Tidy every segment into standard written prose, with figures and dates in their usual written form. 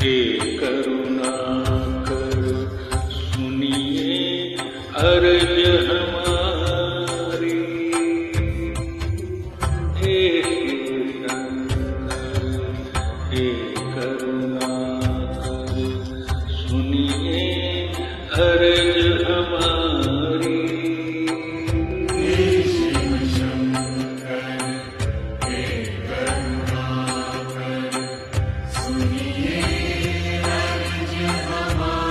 हे करुणाकर सुनिए अर्ज हमारी। हे शिवशंकर हे करुणाकर सुनिए अर्ज हमारी। हे शिवशंकर हे करुणाकर सुनिए अर्ज हमारी।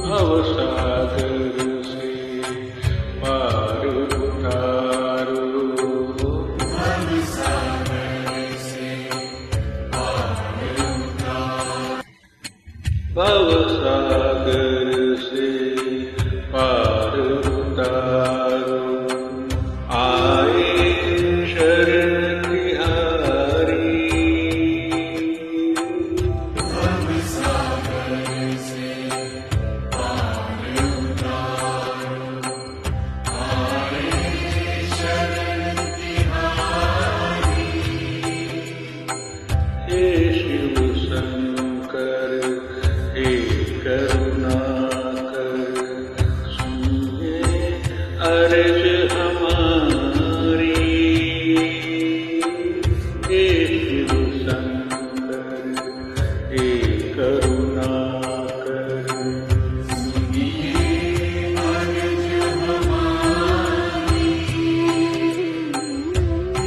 भवसागर से पार उतारो, भवसागर से पार उतारो, भवसागर से पार उतारो। आए शरण तिहारी। भवसागर से पार उतारो, आए शरण तिहारी। हे शिव शंकर हे करुणाकर सुनिए अर्ज हमारी। हे शिव शंकर हे करुणाकर सुनिए अर्ज हमारी।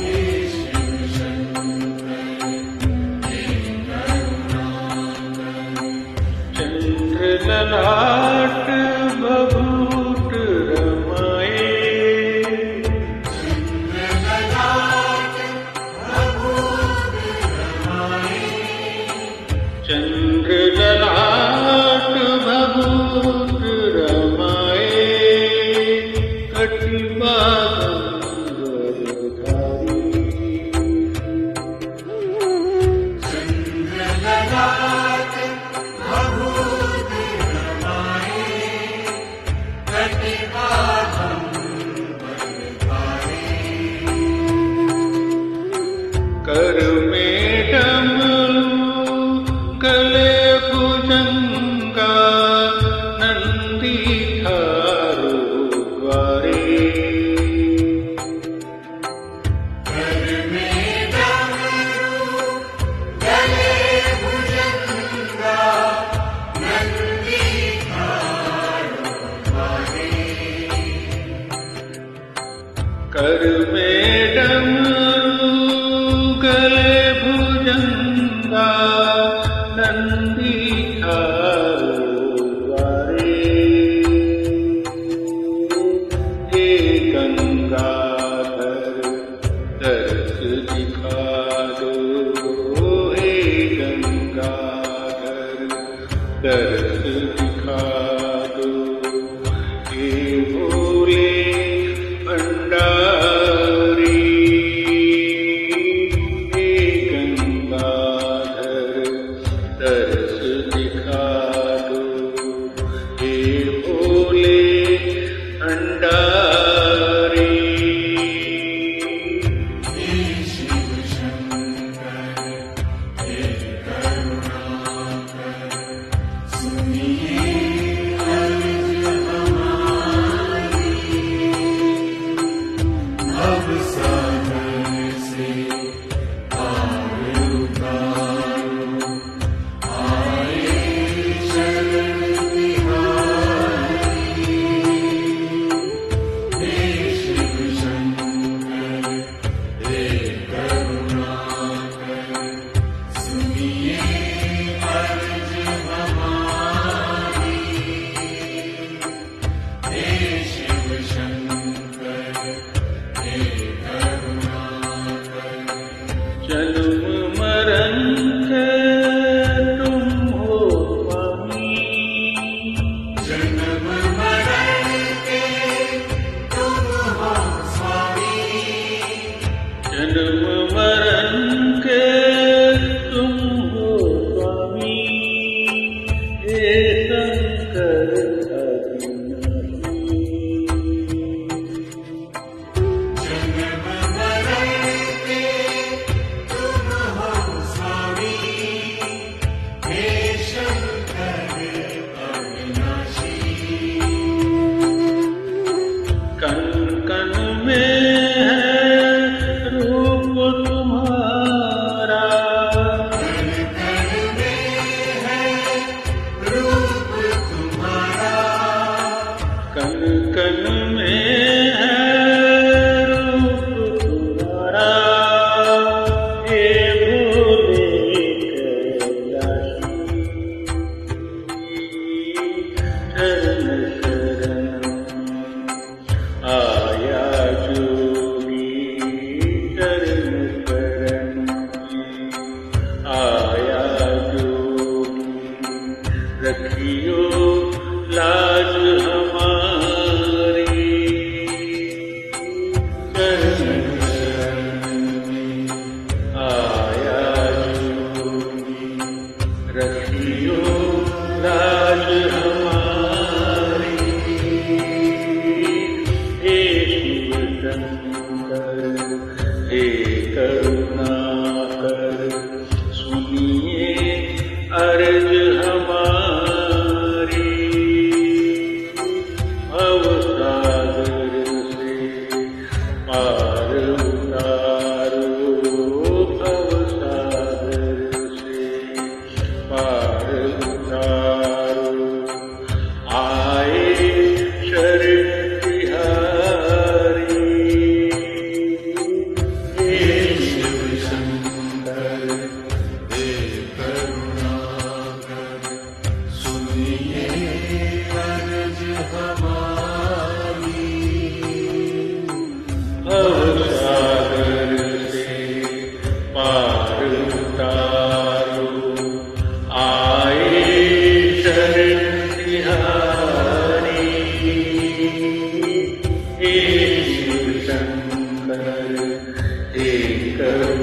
हे शिवशंकर हे करुणाकर चंद्र ललाट बभूट रमाए। चंद्रललाट भभूत रमाए। चंद्र ललाट बभूट रमाए। कटिबाधारी। चंद्रललाट भभूत रमाए। कटिबाधं वरधारे। कर में डमरू गले भुजंगा नंदी थारो द्वारे। कर में डमरू गले भुजंगा नंदी थारो द्वारे। कर में डमरू गले भुजंगा नंदी थारो द्वारे। हे गंगाधर दर्श दिखा दो। हे गंगाधर दर्श दिखा दो। हे भोले भंडारी। हे गंगाधर दर्श दिखा दो। हे भोले भंडारी। हे शिवशंकर हे करुणाकर सुनिए अर्ज हमारी। कन में है रूप तुम्हारा, हे भोले कैलाशी। शरण शरण आया जोगी, शरण शरण आया जोगी। रखियो लाज हमारी, शरण शरण आया जोगी। रखियो लाज हमारी, हे शिव शंकर हे करुणाकर, सुनिए अर्ज हमारी। भवसागर से पार उतारो, भवसागर से पार उतारो। आए शरण तिहारी, हे शिव शंकर हे करुणाकर, सुनिए अर्ज हमारी। भवसागर से पार उतारो, आए शरण तिहारी। हे शिव शंकर हे करुणाकर।